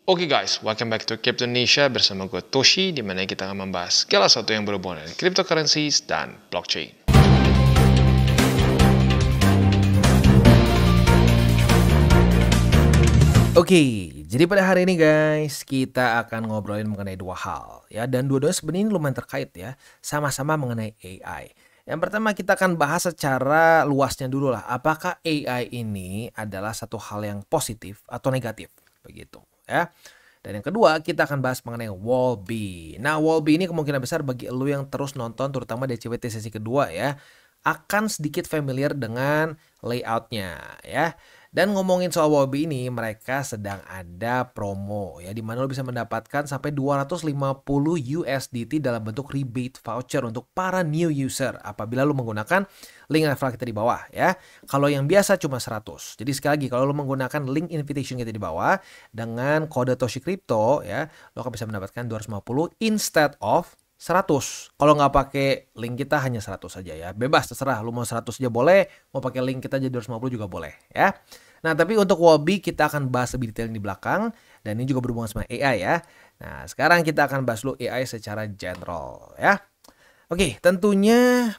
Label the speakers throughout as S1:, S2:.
S1: Oke guys, welcome back to Crypto Indonesia bersama gue Toshi, di mana kita akan membahas segala sesuatu yang berhubungan dengan cryptocurrencies dan blockchain.
S2: Oke, jadi pada hari ini guys, kita akan ngobrolin mengenai dua hal ya, dan dua-duanya sebenarnya lumayan terkait ya, sama-sama mengenai AI. Yang pertama kita akan bahas secara luasnya dulu lah, apakah AI ini adalah satu hal yang positif atau negatif, begitu ya. Dan yang kedua kita akan bahas mengenai Wallbe. Nah Wallbe ini kemungkinan besar bagi lu yang terus nonton terutama DCWT sesi kedua ya, akan sedikit familiar dengan layoutnya ya. Dan ngomongin soal Wallbe ini, mereka sedang ada promo ya, di mana lo bisa mendapatkan sampai 250 USDT dalam bentuk rebate voucher untuk para new user apabila lo menggunakan link referral kita di bawah ya. Kalau yang biasa cuma 100. Jadi sekali lagi kalau lo menggunakan link invitation kita di bawah dengan kode Toshi Crypto ya, lo akan bisa mendapatkan 250 instead of 100. Kalau nggak pakai link kita hanya 100 saja ya. Bebas terserah, lu mau 100 aja boleh, mau pakai link kita jadi 250 juga boleh ya. Nah, tapi untuk Wallbe kita akan bahas lebih detail di belakang dan ini juga berhubungan sama AI ya. Nah, sekarang kita akan bahas dulu AI secara general ya. Oke, tentunya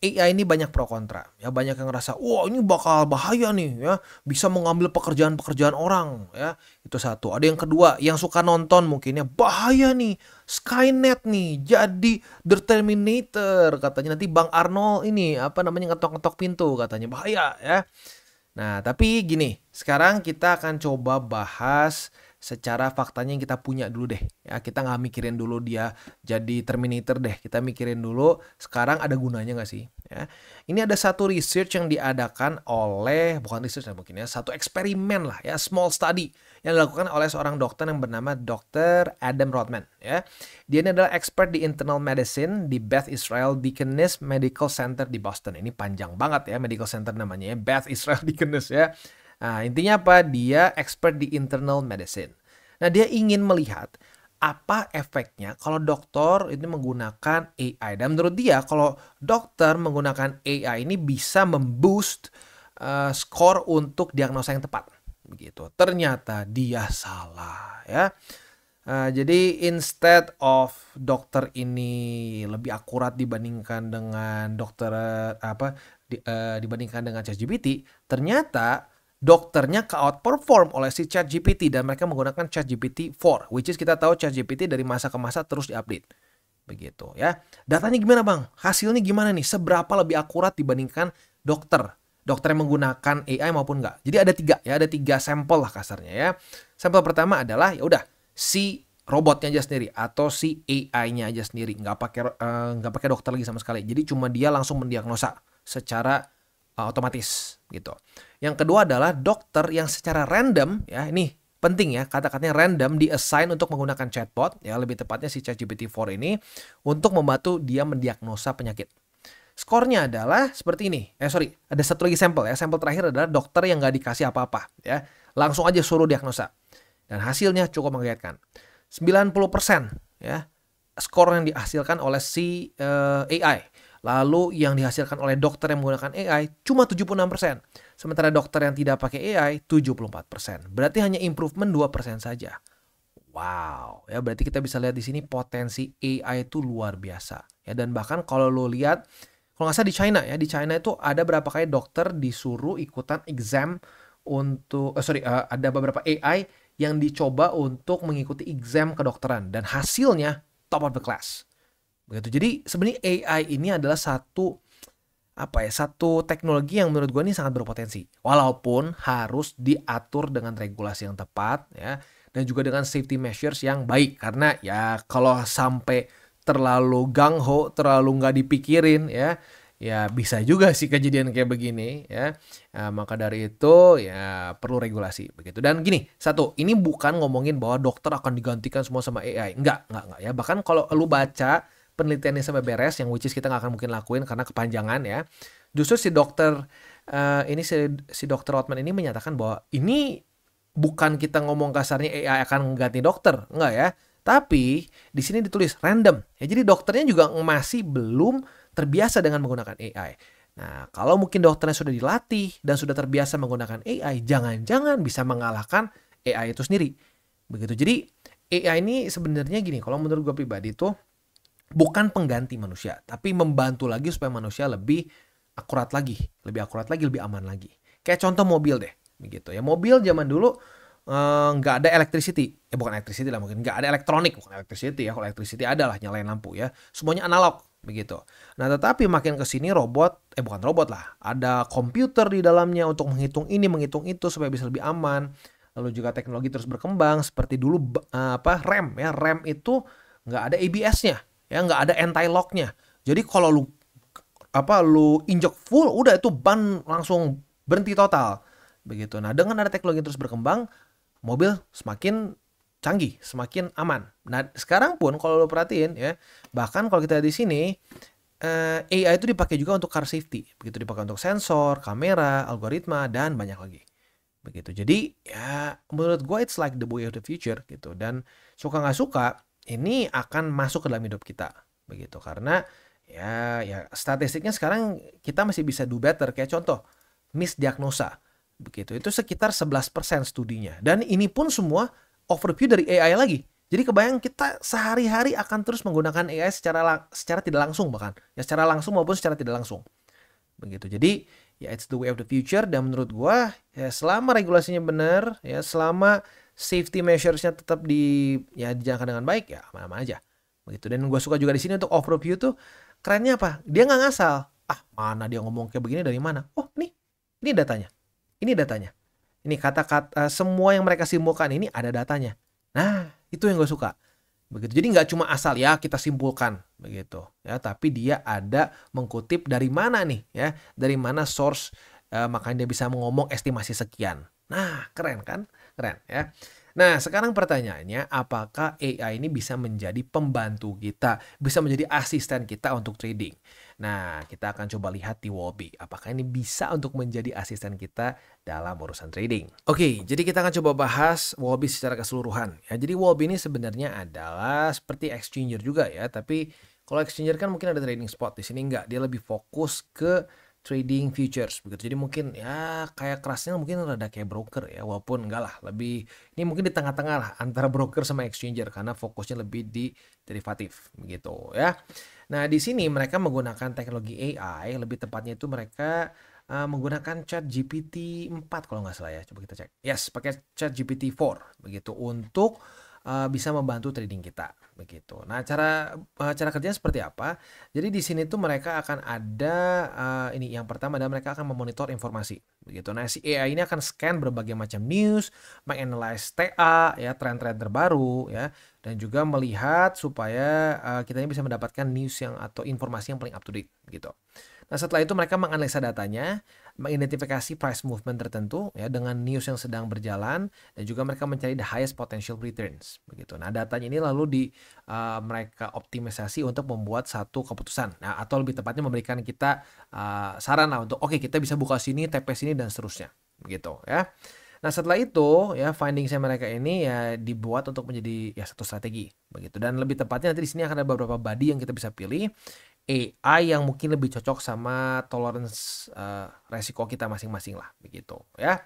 S2: AI ini banyak pro kontra ya, banyak yang ngerasa wah ini bakal bahaya nih ya, bisa mengambil pekerjaan-pekerjaan orang ya, itu satu. Ada yang kedua yang suka nonton mungkinnya bahaya nih, Skynet nih jadi The Terminator katanya, nanti Bang Arnold ini apa namanya ngetok-ngetok pintu katanya, bahaya ya. Nah tapi gini, sekarang kita akan coba bahas secara faktanya yang kita punya dulu deh ya. Kita nggak mikirin dulu dia jadi Terminator deh, kita mikirin dulu sekarang ada gunanya nggak sih ya. Ini ada satu research yang diadakan oleh, bukan research ya mungkin ya, satu eksperimen lah ya, small study yang dilakukan oleh seorang dokter yang bernama Dr. Adam Rodman ya. Dia ini adalah expert di internal medicine di Beth Israel Deaconess Medical Center di Boston. Ini panjang banget ya medical center namanya ya, Beth Israel Deaconess ya. Nah, intinya apa? Dia expert di internal medicine. Nah, dia ingin melihat apa efeknya kalau dokter ini menggunakan AI. Dan menurut dia, kalau dokter menggunakan AI ini bisa memboost skor untuk diagnosa yang tepat. Begitu. Ternyata dia salah ya. Jadi instead of dokter ini lebih akurat dibandingkan dengan dibandingkan dengan ChatGPT, ternyata dokternya ke-outperform oleh si ChatGPT dan mereka menggunakan ChatGPT 4, which is kita tahu ChatGPT dari masa ke masa terus diupdate. Begitu ya. Datanya gimana bang? Hasilnya gimana nih? Seberapa lebih akurat dibandingkan dokter? Dokter yang menggunakan AI maupun enggak. Jadi ada tiga sampel lah kasarnya ya. Sampel pertama adalah ya udah si robotnya aja sendiri atau si AI-nya aja sendiri, nggak pakai dokter lagi sama sekali. Jadi cuma dia langsung mendiagnosa secara otomatis gitu. Yang kedua adalah dokter yang secara random ya, ini penting ya, kata-katanya random, di-assign untuk menggunakan chatbot ya, lebih tepatnya si ChatGPT 4 ini untuk membantu dia mendiagnosa penyakit. Skornya adalah seperti ini. Ada satu lagi sampel ya. Sampel terakhir adalah dokter yang nggak dikasih apa-apa ya. Langsung aja suruh diagnosa. Dan hasilnya cukup mengejutkan. 90% ya skor yang dihasilkan oleh si AI. Lalu yang dihasilkan oleh dokter yang menggunakan AI cuma 76%. Sementara dokter yang tidak pakai AI 74%. Berarti hanya improvement 2% saja. Wow, ya berarti kita bisa lihat di sini potensi AI itu luar biasa. Ya, dan bahkan kalau lo lihat, kalau nggak salah di China itu ada berapa kali dokter disuruh ikutan exam untuk ada beberapa AI yang dicoba untuk mengikuti exam kedokteran dan hasilnya top of the class. Begitu. Jadi sebenarnya AI ini adalah satu teknologi yang menurut gue ini sangat berpotensi. Walaupun harus diatur dengan regulasi yang tepat ya, dan juga dengan safety measures yang baik. Karena ya kalau sampai terlalu gung-ho, terlalu nggak dipikirin ya bisa juga sih kejadian kayak begini ya. Maka dari itu ya perlu regulasi begitu. Dan gini, ini bukan ngomongin bahwa dokter akan digantikan semua sama AI. Enggak ya. Bahkan kalau lu baca penelitiannya sampai beres, yang which is kita nggak akan mungkin lakuin karena kepanjangan ya. Justru si dokter dokter Rotman ini menyatakan bahwa ini bukan kita ngomong kasarnya AI akan mengganti dokter, enggak ya. Tapi di sini ditulis random. Ya, jadi dokternya juga masih belum terbiasa dengan menggunakan AI. Nah, kalau mungkin dokternya sudah dilatih dan sudah terbiasa menggunakan AI, jangan-jangan bisa mengalahkan AI itu sendiri. begitu. Jadi AI ini sebenarnya gini, kalau menurut gue pribadi tuh bukan pengganti manusia, tapi membantu lagi supaya manusia lebih akurat lagi, lebih aman lagi. Kayak contoh mobil deh, begitu ya. Mobil zaman dulu nggak ada electricity, bukan electricity lah mungkin, nggak ada elektronik, bukan electricity ya. Kalau electricity ada lah, nyalain lampu ya. Semuanya analog, begitu. Nah tetapi makin kesini robot, bukan robot lah, ada komputer di dalamnya untuk menghitung ini, menghitung itu supaya bisa lebih aman. Lalu juga teknologi terus berkembang seperti dulu rem ya, rem itu nggak ada ABS-nya ya, nggak ada anti-lock-nya. Jadi kalau lu injek full, udah itu ban langsung berhenti total, begitu. Nah dengan ada teknologi terus berkembang, mobil semakin canggih, semakin aman. Nah sekarang pun kalau lu perhatiin ya, bahkan kalau kita di sini AI itu dipakai juga untuk car safety, begitu, dipakai untuk sensor, kamera, algoritma, dan banyak lagi, begitu. Jadi ya menurut gue it's like the way of the future gitu, dan suka nggak suka ini akan masuk ke dalam hidup kita, begitu. Karena ya statistiknya sekarang kita masih bisa do better. Kayak contoh misdiagnosa, begitu, itu sekitar 11% studinya, dan ini pun semua overview dari AI lagi. Jadi kebayang kita sehari-hari akan terus menggunakan AI secara tidak langsung, bahkan ya secara langsung maupun secara tidak langsung, begitu. Jadi ya it's the way of the future, dan menurut gua ya selama regulasinya benar, ya selama safety measures-nya tetap dijalankan dengan baik, ya aman-aman aja, begitu. Dan gua suka juga di sini untuk overview tuh kerennya apa? Dia nggak ngasal. Mana dia ngomong kayak begini, dari mana? Oh, ini datanya. Ini datanya. Ini kata-kata semua yang mereka simpulkan ini ada datanya. Nah, itu yang gue suka. Begitu. Jadi nggak cuma asal ya kita simpulkan, begitu ya, tapi dia ada mengkutip dari mana nih ya, dari mana source, makanya dia bisa ngomong estimasi sekian. Nah keren kan, keren ya. Nah sekarang pertanyaannya, apakah AI ini bisa menjadi pembantu kita, bisa menjadi asisten kita untuk trading? Nah kita akan coba lihat di Wobby, apakah ini bisa untuk menjadi asisten kita dalam urusan trading. Oke, jadi kita akan coba bahas Wobby secara keseluruhan ya. Jadi Wobby ini sebenarnya adalah seperti exchanger juga ya, tapi kalau exchanger kan mungkin ada trading spot, di sini enggak, dia lebih fokus ke trading futures, begitu. Jadi mungkin ya kayak kerasnya mungkin rada kayak broker ya, walaupun enggak lah, lebih ini mungkin di tengah-tengah lah antara broker sama exchanger karena fokusnya lebih di derivatif, begitu ya. Nah di sini mereka menggunakan teknologi AI, lebih tepatnya itu mereka menggunakan ChatGPT 4 kalau nggak salah ya. Coba kita cek. Yes, pakai ChatGPT 4 begitu untuk bisa membantu trading kita, begitu. Nah cara kerjanya seperti apa? Jadi di sini tuh mereka akan ada ini yang pertama adalah mereka akan memonitor informasi, begitu. Nah si AI ini akan scan berbagai macam news, menganalisis TA ya, tren-tren terbaru ya, dan juga melihat supaya kita ini bisa mendapatkan news yang atau informasi yang paling up to date, gitu. Nah setelah itu mereka menganalisa datanya, mengidentifikasi price movement tertentu ya dengan news yang sedang berjalan, dan juga mereka mencari the highest potential returns, begitu. Nah datanya ini lalu mereka optimisasi untuk membuat satu keputusan. Nah atau lebih tepatnya memberikan kita saran lah untuk oke, kita bisa buka sini, TP sini, dan seterusnya, begitu ya. Nah setelah itu ya findingsnya mereka ini ya dibuat untuk menjadi ya satu strategi, begitu. Dan lebih tepatnya nanti di sini akan ada beberapa body yang kita bisa pilih, AI yang mungkin lebih cocok sama tolerance resiko kita masing-masing lah, begitu ya.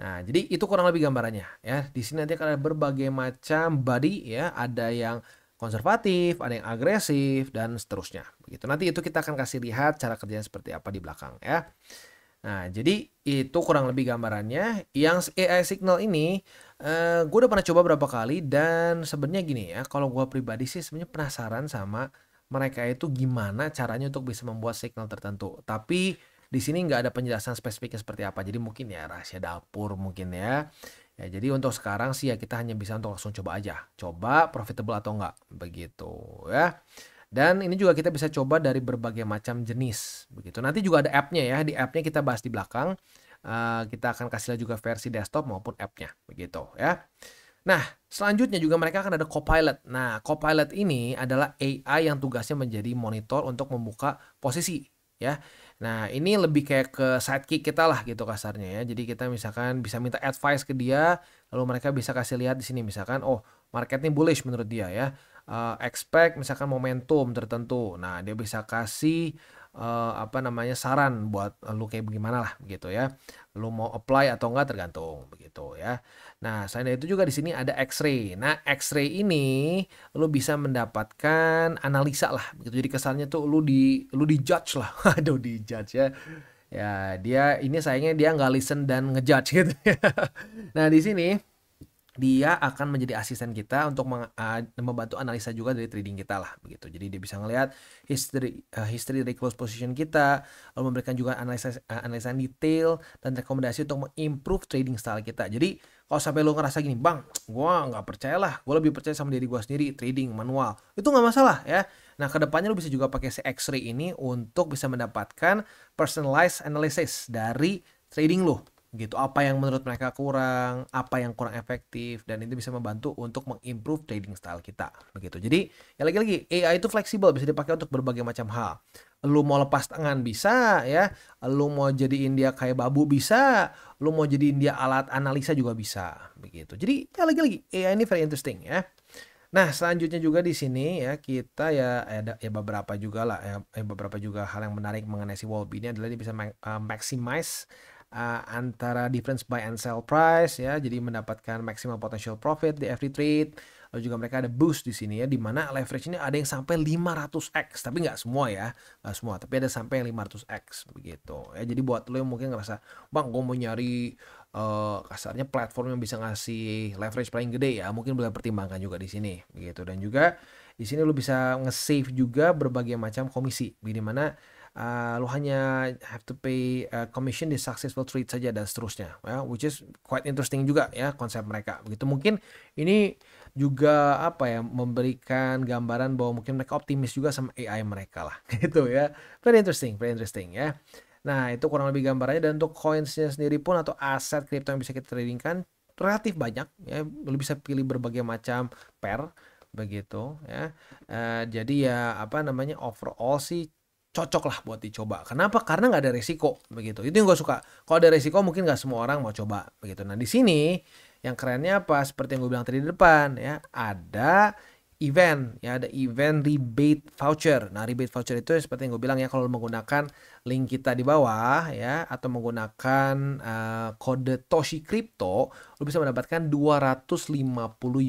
S2: Nah jadi itu kurang lebih gambarannya ya. Di sini nanti akan ada berbagai macam body ya, ada yang konservatif, ada yang agresif, dan seterusnya, begitu. Nanti itu kita akan kasih lihat cara kerjanya seperti apa di belakang ya. Nah, jadi itu kurang lebih gambarannya. Yang AI signal ini, gue udah pernah coba berapa kali, dan sebenarnya gini ya, kalau gue pribadi sih sebenarnya penasaran sama mereka itu gimana caranya untuk bisa membuat signal tertentu. Tapi di sini nggak ada penjelasan spesifiknya seperti apa. Jadi mungkin ya rahasia dapur mungkin ya. Ya, jadi untuk sekarang sih ya kita hanya bisa untuk langsung coba aja. Coba profitable atau enggak, begitu ya. Dan ini juga kita bisa coba dari berbagai macam jenis, begitu. Nanti juga ada app-nya ya. Di app-nya kita bahas di belakang. Kita akan kasih lihat juga versi desktop maupun app-nya, begitu ya. Nah, selanjutnya juga mereka akan ada Copilot. Nah, Copilot ini adalah AI yang tugasnya menjadi monitor untuk membuka posisi ya. Nah, ini lebih kayak ke sidekick kita lah gitu kasarnya ya. Jadi kita misalkan bisa minta advice ke dia, lalu mereka bisa kasih lihat di sini misalkan, oh market ini bullish menurut dia ya. Expect misalkan momentum tertentu. Nah, dia bisa kasih apa namanya, saran buat lu kayak bagaimana lah begitu ya. Lu mau apply atau enggak tergantung begitu ya. Nah, selain dari itu juga di sini ada X-ray. Nah, X-ray ini lu bisa mendapatkan analisa lah begitu. Jadi kesannya tuh lu di-judge lah. Aduh, di-judge ya. Ya, dia ini sayangnya dia nggak listen dan ngejudge gitu ya. Nah, di sini dia akan menjadi asisten kita untuk membantu analisa juga dari trading kita lah begitu. Jadi dia bisa ngelihat history dari close position kita, lalu memberikan juga analisa detail dan rekomendasi untuk mengimprove trading style kita. Jadi kalau sampai lo ngerasa gini, bang, gua nggak percaya lah, gua lebih percaya sama diri gua sendiri trading manual, itu nggak masalah ya. Nah, kedepannya lo bisa juga pakai si X-ray ini untuk bisa mendapatkan personalized analysis dari trading lo gitu, apa yang menurut mereka kurang, apa yang kurang efektif, dan itu bisa membantu untuk mengimprove trading style kita begitu. Jadi ya lagi-lagi AI itu fleksibel, bisa dipakai untuk berbagai macam hal. Lu mau lepas tangan bisa ya, lu mau jadiin dia kayak babu bisa, lu mau jadiin dia alat analisa juga bisa begitu. Jadi ya lagi-lagi AI ini very interesting ya. Nah, selanjutnya juga di sini ya kita ya ada ya beberapa juga lah ya, beberapa juga hal yang menarik mengenai si Wolb ini adalah dia bisa maximize antara difference buy and sell price ya, jadi mendapatkan maximal potential profit di every trade. Lalu juga mereka ada boost di sini ya, di mana leverage ini ada yang sampai 500x, tapi nggak semua ya, nggak semua, tapi ada sampai yang 500x begitu ya. Jadi buat lo yang mungkin ngerasa, bang, gue mau nyari kasarnya platform yang bisa ngasih leverage paling gede ya, mungkin boleh pertimbangkan juga di sini begitu. Dan juga di sini lo bisa nge-save juga berbagai macam komisi, di mana lo hanya have to pay commission di successful trade saja dan seterusnya ya, which is quite interesting juga ya konsep mereka begitu. Mungkin ini juga apa ya, memberikan gambaran bahwa mungkin mereka optimis juga sama AI mereka lah gitu ya. Very interesting ya. Nah, itu kurang lebih gambarannya. Dan untuk coinsnya sendiri pun atau aset kripto yang bisa kita tradingkan relatif banyak ya, lo bisa pilih berbagai macam pair begitu ya. Jadi ya apa namanya, overall sih cocok lah buat dicoba. Kenapa? Karena nggak ada resiko begitu. Itu yang gue suka. Kalau ada resiko mungkin nggak semua orang mau coba begitu. Nah, di sini yang kerennya apa? Seperti yang gue bilang tadi di depan ya, ada event ya, ada event rebate voucher. Nah, rebate voucher itu seperti yang gue bilang ya, kalau menggunakan link kita di bawah ya, atau menggunakan kode Toshi Crypto, lo bisa mendapatkan 250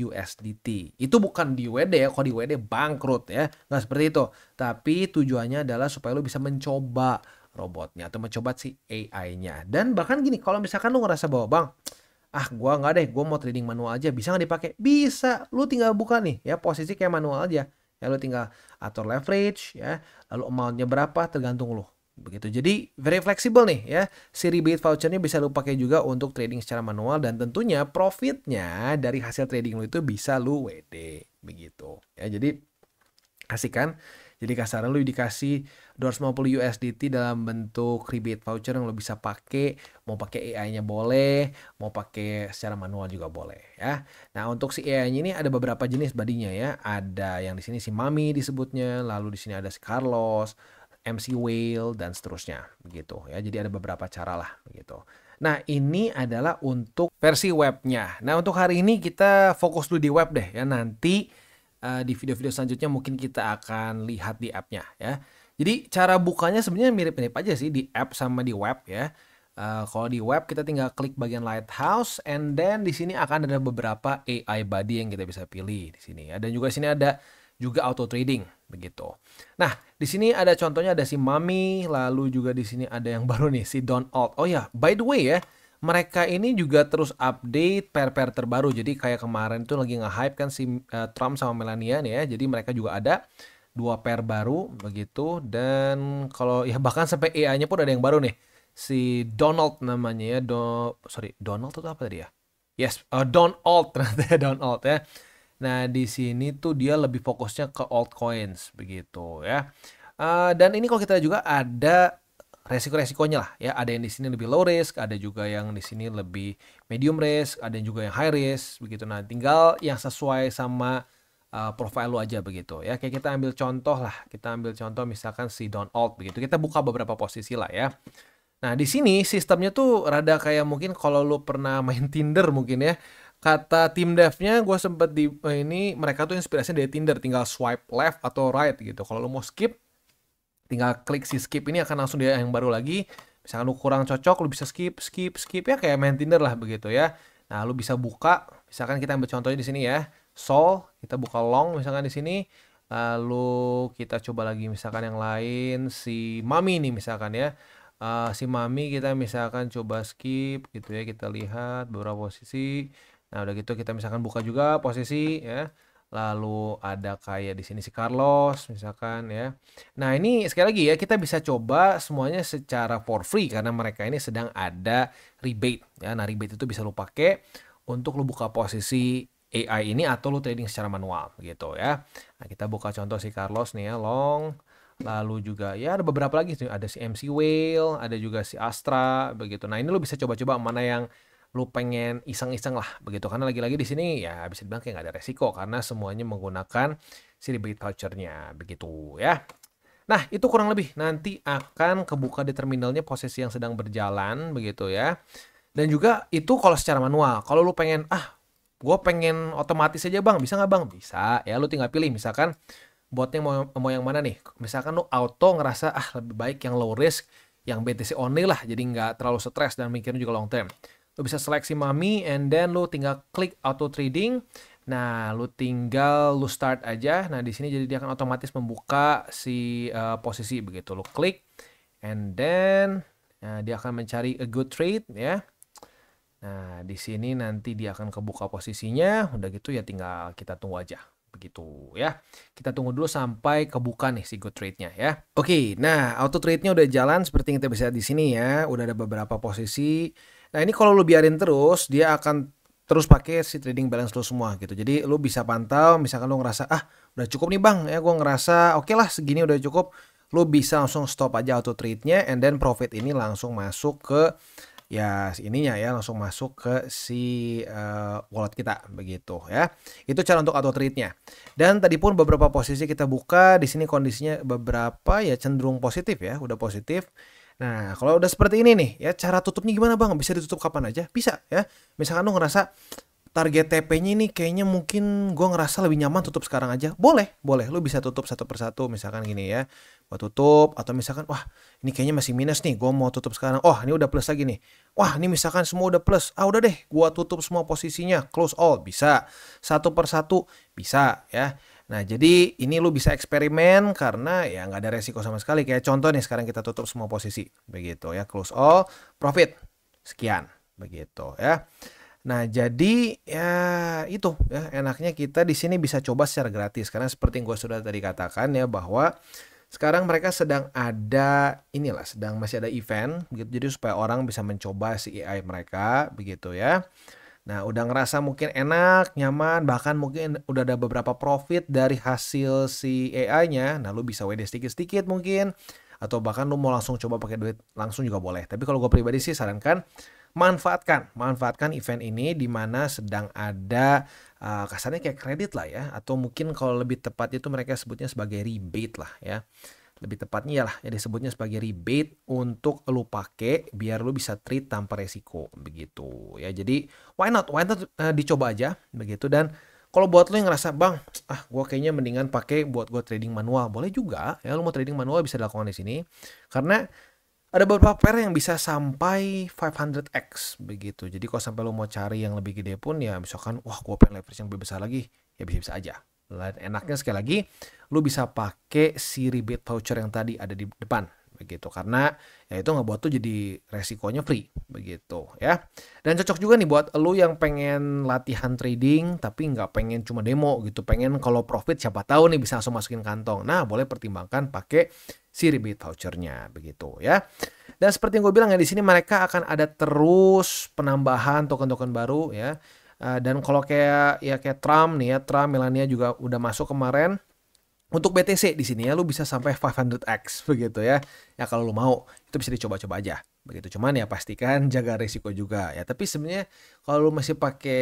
S2: USDT. Itu bukan di USD ya, kalau di USD bangkrut ya, nggak seperti itu. Tapi tujuannya adalah supaya lo bisa mencoba robotnya atau mencoba si AI-nya. Dan bahkan gini, kalau misalkan lo ngerasa bahwa, bang, gua nggak deh, gua mau trading manual aja, bisa nggak dipakai? Bisa, lu tinggal buka nih ya, posisi kayak manual aja ya, lu tinggal atur leverage ya, lalu amountnya berapa tergantung lu begitu. Jadi very flexible nih ya, si rebate vouchernya bisa lu pakai juga untuk trading secara manual, dan tentunya profitnya dari hasil trading lu itu bisa lu WD begitu ya. Jadi asik kan? Jadi kasarnya lu dikasih 250 USDT dalam bentuk rebate voucher yang lu bisa pakai, mau pakai AI-nya boleh, mau pakai secara manual juga boleh ya. Nah, untuk si AI-nya ini ada beberapa jenis badinya ya. Ada yang di sini si Mami disebutnya, lalu di sini ada si Carlos, MC Whale, dan seterusnya begitu ya. Jadi ada beberapa cara lah begitu. Nah, ini adalah untuk versi webnya. Nah, untuk hari ini kita fokus dulu di web deh ya. Nanti di video-video selanjutnya mungkin kita akan lihat di app-nya ya. Jadi cara bukanya sebenarnya mirip-mirip aja sih di app sama di web ya. Kalau di web kita tinggal klik bagian lighthouse, and then di sini akan ada beberapa AI body yang kita bisa pilih di sini ya. Dan juga di sini ada juga auto trading begitu. Nah, di sini ada contohnya, ada si Mami, lalu juga di sini ada yang baru nih si Don Alt. Oh ya, by the way ya, mereka ini juga terus update pair-pair terbaru. Jadi kayak kemarin tuh lagi nge-hype kan si Trump sama Melania nih ya. Jadi mereka juga ada 2 pair baru begitu. Dan kalau ya bahkan sampai AI-nya pun ada yang baru nih. Si Donald namanya ya. Donald itu apa tadi ya? Yes, Don Alt ternyata Don Alt ya. Nah, di sini tuh dia lebih fokusnya ke altcoins begitu ya. Dan ini kalau kita juga ada resiko-resikonya lah ya. Ada yang di sini lebih low risk, ada juga yang di sini lebih medium risk, ada juga yang high risk begitu. Nah, tinggal yang sesuai sama profile lu aja begitu ya. Kayak kita ambil contoh lah, kita ambil contoh misalkan si Don Alt begitu. Kita buka beberapa posisi lah ya. Nah, di sini sistemnya tuh rada kayak mungkin kalau lu pernah main Tinder mungkin ya. Kata tim devnya, gue sempet di ini mereka tuh inspirasinya dari Tinder, tinggal swipe left atau right gitu. Kalau lu mau skip, tinggal klik si skip ini akan langsung dia yang baru lagi. Misalkan lu kurang cocok, lu bisa skip ya kayak main Tinder lah begitu ya. Nah, lu bisa buka, misalkan kita ambil contohnya di sini ya. Sol, kita buka long misalkan di sini. Lalu kita coba lagi misalkan yang lain si Mami nih misalkan ya. Si Mami kita misalkan coba skip gitu ya, kita lihat beberapa posisi. Nah, udah gitu kita misalkan buka juga posisi ya. Lalu ada kayak di sini si Carlos misalkan ya. Nah, ini sekali lagi ya kita bisa coba semuanya secara for free karena mereka ini sedang ada rebate ya. Nah, rebate itu bisa lu pakai untuk lu buka posisi AI ini atau lu trading secara manual gitu ya. Nah, kita buka contoh si Carlos nih ya, long. Lalu juga ya ada beberapa lagi ada si MC Whale, ada juga si Astra begitu. Nah, ini lu bisa coba-coba mana yang lu pengen iseng-iseng lah begitu, karena lagi-lagi di sini ya bisa dibilang kayak nggak ada resiko karena semuanya menggunakan si rebate vouchernya begitu ya. Nah, itu kurang lebih nanti akan kebuka di terminalnya posisi yang sedang berjalan begitu ya. Dan juga itu kalau secara manual. Kalau lu pengen gue pengen otomatis aja bang, bisa nggak bang? Bisa ya, lu tinggal pilih misalkan botnya mau yang mana nih. Misalkan lu auto ngerasa lebih baik yang low risk, yang BTC only lah, jadi nggak terlalu stres dan mikirnya juga long term. Lu bisa seleksi Mami and then lu tinggal klik auto trading. Nah, lu tinggal lu start aja. Nah, di sini jadi dia akan otomatis membuka si posisi begitu. Lu klik and then dia akan mencari a good trade ya. Nah, di sini nanti dia akan kebuka posisinya. Udah gitu ya tinggal kita tunggu aja. Begitu ya. Kita tunggu dulu sampai kebuka nih si good trade-nya ya. Oke, nah auto trade-nya udah jalan seperti yang kita bisa lihat di sini ya. Udah ada beberapa posisi. Nah, ini kalau lu biarin terus, dia akan terus pakai si trading balance lu semua gitu. Jadi lu bisa pantau, misalkan lu ngerasa udah cukup nih bang ya, gue ngerasa oke lah segini udah cukup. Lu bisa langsung stop aja auto trade-nya and then profit ini langsung masuk ke ya ininya ya, langsung masuk ke si wallet kita begitu ya. Itu cara untuk auto trade-nya. Dan tadi pun beberapa posisi kita buka, di sini kondisinya beberapa ya cenderung positif ya, udah positif. Nah, kalau udah seperti ini nih ya, cara tutupnya gimana bang? Bisa ditutup kapan aja? Bisa ya. Misalkan lu ngerasa target TP-nya ini kayaknya mungkin gue ngerasa lebih nyaman tutup sekarang aja. Boleh. Lu bisa tutup satu persatu misalkan gini ya. Gue tutup atau misalkan wah ini kayaknya masih minus nih, gue mau tutup sekarang. Oh, ini udah plus lagi nih. Wah, ini misalkan semua udah plus. Udah deh, gue tutup semua posisinya. Close all, bisa. Satu persatu, bisa ya. Nah, jadi ini lu bisa eksperimen karena ya nggak ada resiko sama sekali. Kayak contoh nih, sekarang kita tutup semua posisi. Begitu ya, close all, profit. Sekian, begitu ya. Nah, jadi ya itu ya, enaknya kita di sini bisa coba secara gratis. Karena seperti yang gue sudah tadi katakan ya, bahwa sekarang mereka sedang ada masih ada event begitu, jadi supaya orang bisa mencoba si AI mereka begitu ya. Nah, udah ngerasa mungkin enak, nyaman, bahkan mungkin udah ada beberapa profit dari hasil si AI-nya. Nah, lu bisa WD sedikit-sedikit mungkin, atau bahkan lu mau langsung coba pakai duit langsung juga boleh. Tapi kalau gue pribadi sih sarankan manfaatkan event ini di mana sedang ada kasarnya kayak kredit lah ya, atau mungkin kalau lebih tepat itu mereka sebutnya sebagai rebate lah ya. Lebih tepatnya ya disebutnya sebagai rebate untuk lu pakai biar lu bisa trade tanpa resiko begitu ya. Jadi why not dicoba aja begitu. Dan kalau buat lu yang ngerasa bang gue kayaknya mendingan pakai buat gue trading manual, boleh juga ya. Lu mau trading manual bisa dilakukan di sini karena ada beberapa pair yang bisa sampai 500x begitu. Jadi kalau sampai lu mau cari yang lebih gede pun ya, misalkan wah gue pengen leverage yang lebih besar lagi, ya bisa-bisa aja. Dan enaknya sekali lagi lu bisa pakai si rebate voucher yang tadi ada di depan begitu, karena ya itu ngebuat tuh jadi resikonya free begitu ya. Dan cocok juga nih buat lu yang pengen latihan trading tapi nggak pengen cuma demo gitu, pengen kalau profit siapa tahu nih bisa langsung masukin kantong. Nah, boleh pertimbangkan pakai si rebate vouchernya begitu ya. Dan seperti yang gue bilang ya, di sini mereka akan ada terus penambahan token-token baru ya. Dan kalau kayak Trump nih ya, Trump Melania juga udah masuk kemarin. Untuk BTC di sini ya lu bisa sampai 500x begitu ya. Ya kalau lu mau itu bisa dicoba-coba aja begitu. Cuman ya pastikan jaga risiko juga ya. Tapi sebenarnya kalau lu masih pakai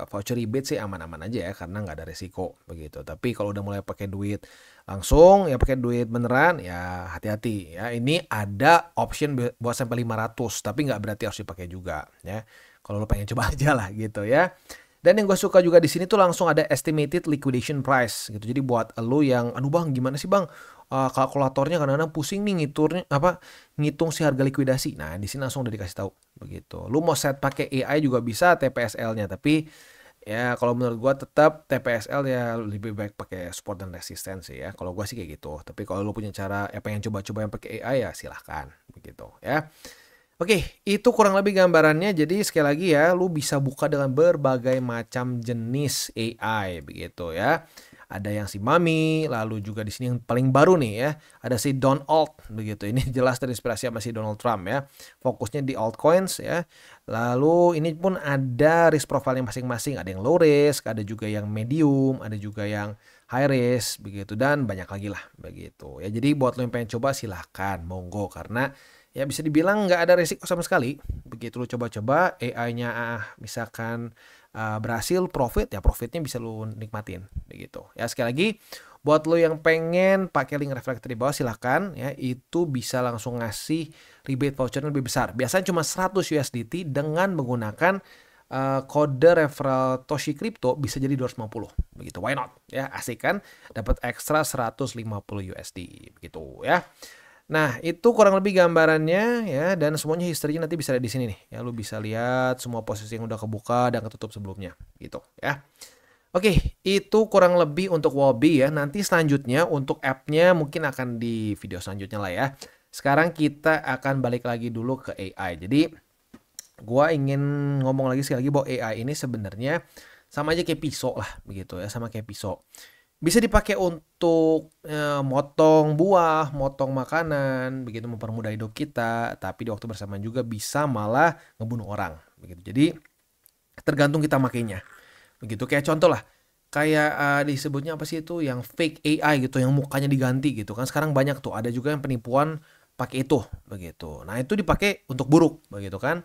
S2: voucher rebate sih aman-aman aja ya, karena nggak ada risiko begitu. Tapi kalau udah mulai pakai duit langsung ya, pakai duit beneran ya, hati-hati ya. Ini ada option buat sampai 500 tapi nggak berarti harus dipakai juga ya. Kalau lu pengen coba aja lah gitu ya. Dan yang gue suka juga di sini tuh langsung ada estimated liquidation price gitu. Jadi buat lu yang bang gimana sih bang? kalkulatornya kadang-kadang pusing nih ngitung si harga likuidasi. Nah, di sini langsung udah dikasih tahu begitu. Lu mau set pakai AI juga bisa TPSL-nya, tapi ya kalau menurut gua tetap TPSL ya lebih baik pakai support dan resistensi ya. Kalau gua sih kayak gitu. Tapi kalau lu punya cara pengen coba-coba yang pakai AI ya silahkan begitu ya. Oke, itu kurang lebih gambarannya. Jadi sekali lagi ya, lu bisa buka dengan berbagai macam jenis AI begitu ya. Ada yang si Mami, lalu juga di sini yang paling baru nih ya, ada si Don Alt begitu. Ini jelas terinspirasi sama si Donald Trump ya. Fokusnya di altcoins ya. Lalu ini pun ada risk profile masing-masing, ada yang low risk, ada juga yang medium, ada juga yang high risk begitu dan banyak lagi lah begitu. Ya jadi buat lo yang pengen coba silahkan monggo karena ya bisa dibilang nggak ada risiko sama sekali. Begitu lu coba-coba AI-nya misalkan berhasil profit ya profitnya bisa lu nikmatin begitu. Ya sekali lagi buat lu yang pengen pakai link reflector di bawah silahkan ya itu bisa langsung ngasih rebate voucher lebih besar. Biasanya cuma 100 USDT dengan menggunakan kode referral Toshi Crypto bisa jadi 250 begitu. Why not? Ya asik kan dapat ekstra 150 USD begitu ya. Nah, itu kurang lebih gambarannya ya dan semuanya historinya nanti bisa lihat di sini nih. Ya, lu bisa lihat semua posisi yang udah kebuka dan ketutup sebelumnya gitu ya. Oke, itu kurang lebih untuk Wobby ya. Nanti selanjutnya untuk app-nya mungkin akan di video selanjutnya lah ya. Sekarang kita akan balik lagi dulu ke AI. Jadi, gua ingin ngomong lagi sekali lagi bahwa AI ini sebenarnya sama aja kayak pisau lah begitu ya, sama kayak pisau. Bisa dipakai untuk motong buah, motong makanan, begitu mempermudah hidup kita, tapi di waktu bersamaan juga bisa malah ngebunuh orang, begitu. Jadi tergantung kita makainya, begitu. Kayak contoh lah, kayak disebutnya apa sih itu yang fake AI gitu, yang mukanya diganti gitu kan. Sekarang banyak tuh, ada juga yang penipuan pakai itu, begitu. Nah itu dipakai untuk buruk, begitu kan.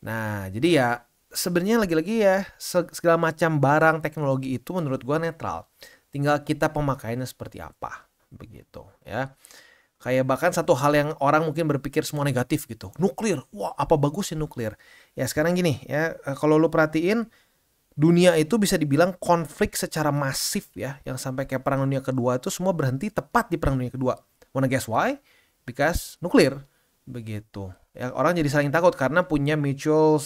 S2: Nah jadi ya sebenarnya lagi-lagi ya segala macam barang teknologi itu menurut gua netral. Tinggal kita pemakaiannya seperti apa begitu ya. Kayak bahkan satu hal yang orang mungkin berpikir semua negatif gitu. Nuklir. Wah, apa bagusnya nuklir? Ya sekarang gini ya, kalau lu perhatiin dunia itu bisa dibilang konflik secara masif ya, yang sampai kayak Perang Dunia Kedua itu semua berhenti tepat di Perang Dunia Kedua. Wanna guess why? Because nuklir begitu. Ya orang jadi saling takut karena punya mutual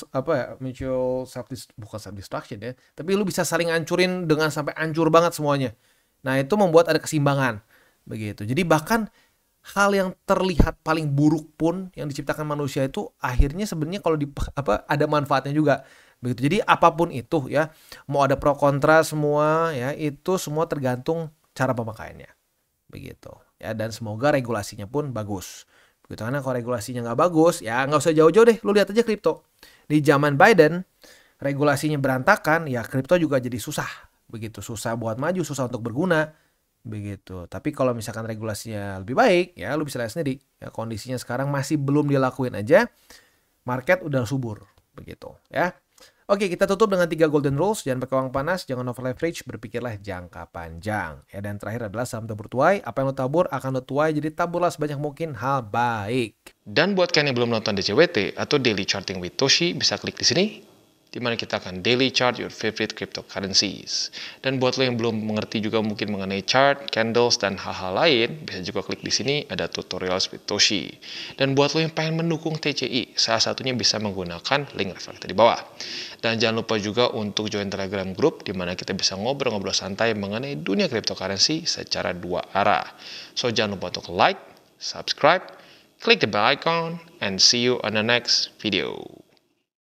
S2: bukan self destruction ya, tapi lu bisa saling hancurin dengan sampai hancur banget semuanya. Nah, itu membuat ada keseimbangan begitu. Jadi bahkan hal yang terlihat paling buruk pun yang diciptakan manusia itu akhirnya sebenarnya kalau ada manfaatnya juga begitu. Jadi apapun itu ya, mau ada pro kontra semua ya, itu semua tergantung cara pemakaiannya begitu ya, dan semoga regulasinya pun bagus. Gitu, karena kalau regulasinya nggak bagus, ya nggak usah jauh-jauh deh. Lu lihat aja kripto. Di zaman Biden, regulasinya berantakan, ya kripto juga jadi susah. Begitu, susah buat maju, susah untuk berguna. Begitu. Tapi kalau misalkan regulasinya lebih baik, ya lu bisa lihat sendiri. Ya, kondisinya sekarang masih belum dilakuin aja, market udah subur. Begitu ya. Oke, kita tutup dengan 3 golden rules. Jangan pakai uang panas, jangan over leverage, berpikirlah jangka panjang. Ya, dan terakhir adalah saham tabur tuai. Apa yang lo tabur akan lo tuai, jadi taburlah sebanyak mungkin hal baik.
S1: Dan buat kalian yang belum nonton DCWT atau Daily Charting with Toshi, bisa klik di sini. Di mana kita akan daily chart your favorite cryptocurrencies. Dan buat lo yang belum mengerti juga mungkin mengenai chart, candles, dan hal-hal lain, bisa juga klik di sini ada tutorials with Toshi. Dan buat lo yang pengen mendukung TCI, salah satunya bisa menggunakan link reflector di bawah. Dan jangan lupa juga untuk join Telegram group, di mana kita bisa ngobrol-ngobrol santai mengenai dunia cryptocurrency secara 2 arah. So jangan lupa untuk like, subscribe, click the bell icon, and see you on the next video.